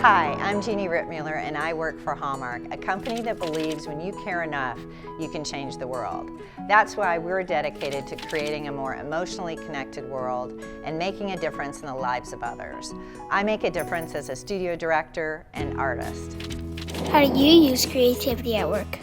Hi, I'm Jeannie Rittmuller and I work for Hallmark, a company that believes when you care enough, you can change the world. That's why we're dedicated to creating a more emotionally connected world and making a difference in the lives of others. I make a difference as a studio director and artist. How do you use creativity at work?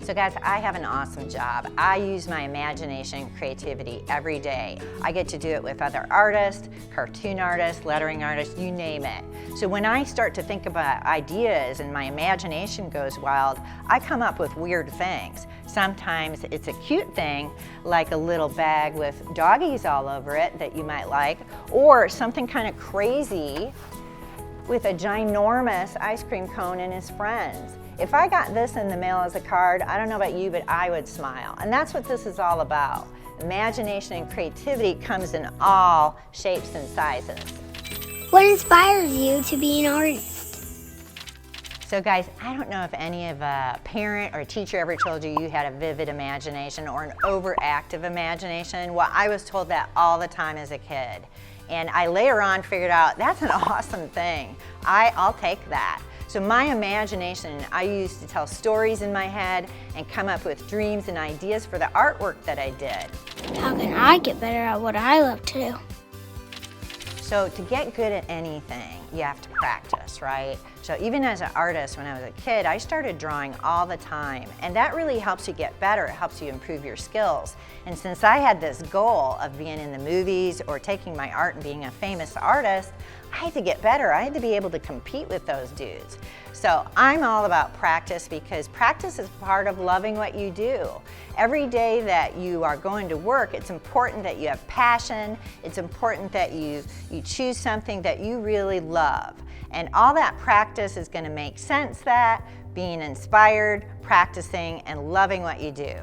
So guys, I have an awesome job. I use my imagination and creativity every day. I get to do it with other artists, cartoon artists, lettering artists, you name it. So when I start to think about ideas and my imagination goes wild, I come up with weird things. Sometimes it's a cute thing, like a little bag with doggies all over it that you might like, or something kind of crazy with a ginormous ice cream cone and his friends. If I got this in the mail as a card, I don't know about you, but I would smile. And that's what this is all about. Imagination and creativity comes in all shapes and sizes. What inspires you to be an artist? So guys, I don't know if any of a parent or a teacher ever told you you had a vivid imagination or an overactive imagination. Well, I was told that all the time as a kid. And I later on figured out that's an awesome thing. I'll take that. So my imagination, I used to tell stories in my head and come up with dreams and ideas for the artwork that I did. How can I get better at what I love to do? So to get good at anything, you have to practice, right? So even as an artist, when I was a kid, I started drawing all the time. And that really helps you get better. It helps you improve your skills. And since I had this goal of being in the movies or taking my art and being a famous artist, I had to get better. I had to be able to compete with those dudes. So I'm all about practice because practice is part of loving what you do. Every day that you are going to work, it's important that you have passion. It's important that you choose something that you really love. And all that practice is going to make sense that being inspired, practicing, and loving what you do.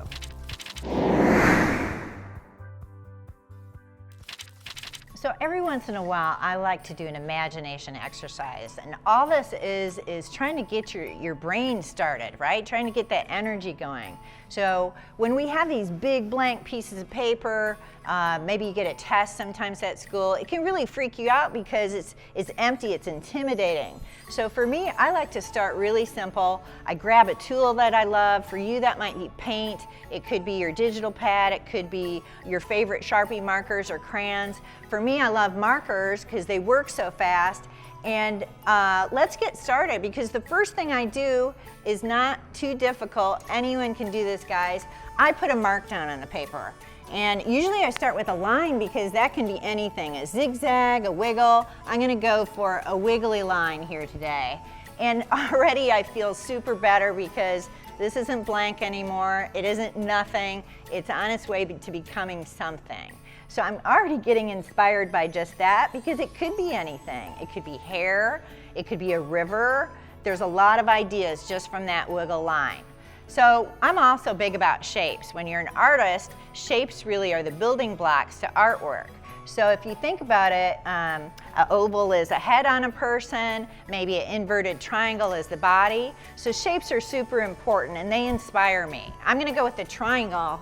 So every once in a while, I like to do an imagination exercise. And all this is trying to get your brain started, right? Trying to get that energy going. So when we have these big blank pieces of paper, maybe you get a test sometimes at school, it can really freak you out because it's empty, it's intimidating. So for me, I like to start really simple. I grab a tool that I love. For you, that might be paint. It could be your digital pad. It could be your favorite Sharpie markers or crayons. For me, I love markers because they work so fast. And let's get started because the first thing I do is not too difficult. Anyone can do this, guys. I put a mark down on the paper. And usually I start with a line because that can be anything, a zigzag, a wiggle. I'm gonna go for a wiggly line here today. And already I feel super better because this isn't blank anymore. It isn't nothing. It's on its way to becoming something. So I'm already getting inspired by just that because it could be anything. It could be hair, it could be a river. There's a lot of ideas just from that wiggle line. So I'm also big about shapes. When you're an artist, shapes really are the building blocks to artwork. So if you think about it, an oval is a head on a person, maybe an inverted triangle is the body. So shapes are super important and they inspire me. I'm gonna go with the triangle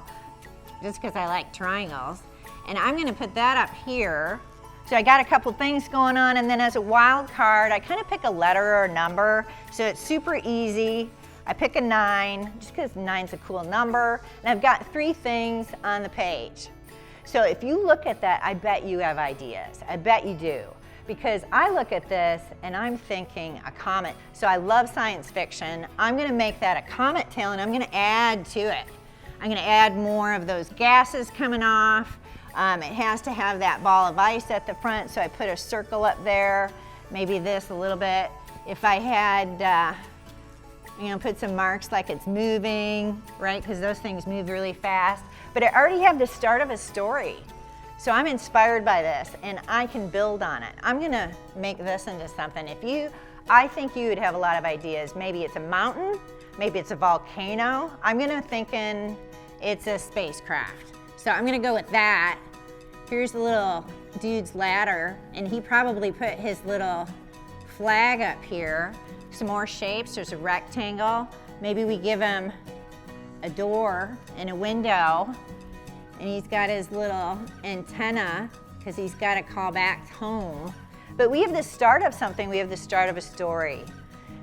just because I like triangles. And I'm gonna put that up here. So I got a couple things going on, and then as a wild card, I kind of pick a letter or a number, so it's super easy. I pick a 9, just because 9's a cool number, and I've got 3 things on the page. So if you look at that, I bet you have ideas. I bet you do. Because I look at this and I'm thinking a comet. So I love science fiction. I'm gonna make that a comet tail and I'm gonna add to it. I'm gonna add more of those gases coming off. It has to have that ball of ice at the front, so I put a circle up there, maybe this a little bit. If I had, put some marks like it's moving, right? Because those things move really fast. But I already have the start of a story. So I'm inspired by this, and I can build on it. I'm gonna make this into something. I think you would have a lot of ideas. Maybe it's a mountain, maybe it's a volcano. I'm gonna thinking it's a spacecraft. So I'm gonna go with that. Here's the little dude's ladder, and he probably put his little flag up here. Some more shapes, there's a rectangle. Maybe we give him a door and a window, and he's got his little antenna because he's got to call back home. But we have the start of something, we have the start of a story.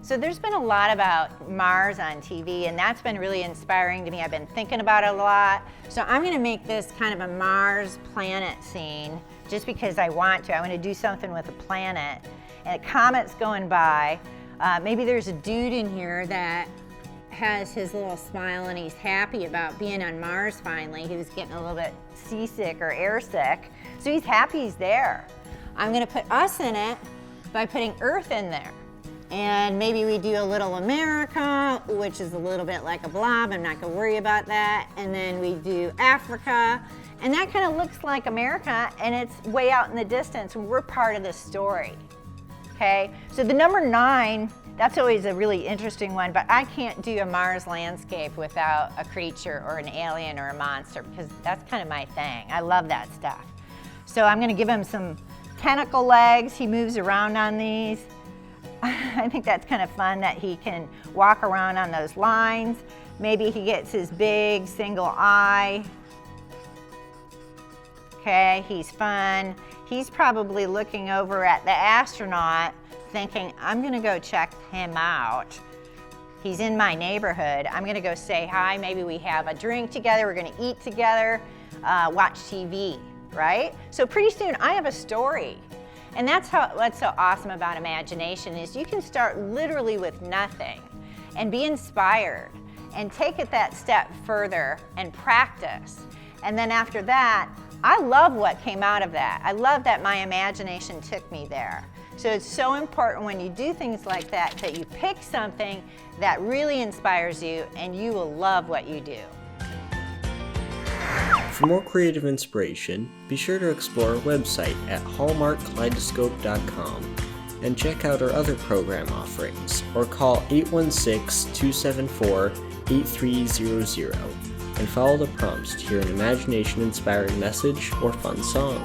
So there's been a lot about Mars on TV, and that's been really inspiring to me. I've been thinking about it a lot. So I'm gonna make this kind of a Mars planet scene just because I want to. I want to do something with a planet. And a comet's going by. Maybe there's a dude in here that has his little smile and he's happy about being on Mars finally. He was getting a little bit seasick or airsick. So he's happy he's there. I'm gonna put us in it by putting Earth in there. And maybe we do a little America, which is a little bit like a blob. I'm not gonna worry about that. And then we do Africa, and that kind of looks like America, and it's way out in the distance. We're part of the story, okay? So the number 9, that's always a really interesting one, but I can't do a Mars landscape without a creature or an alien or a monster, because that's kind of my thing. I love that stuff. So I'm gonna give him some tentacle legs. He moves around on these. I think that's kind of fun that he can walk around on those lines. Maybe he gets his big single eye. Okay, he's fun. He's probably looking over at the astronaut thinking, I'm gonna go check him out. He's in my neighborhood. I'm gonna go say hi. Maybe we have a drink together. We're gonna eat together, watch TV, right? So pretty soon I have a story. And that's what's so awesome about imagination is you can start literally with nothing and be inspired and take it that step further and practice. And then after that, I love what came out of that. I love that my imagination took me there. So it's so important when you do things like that that you pick something that really inspires you and you will love what you do. For more creative inspiration, be sure to explore our website at hallmarkkaleidoscope.com and check out our other program offerings, or call 816-274-8300 and follow the prompts to hear an imagination-inspiring message or fun song.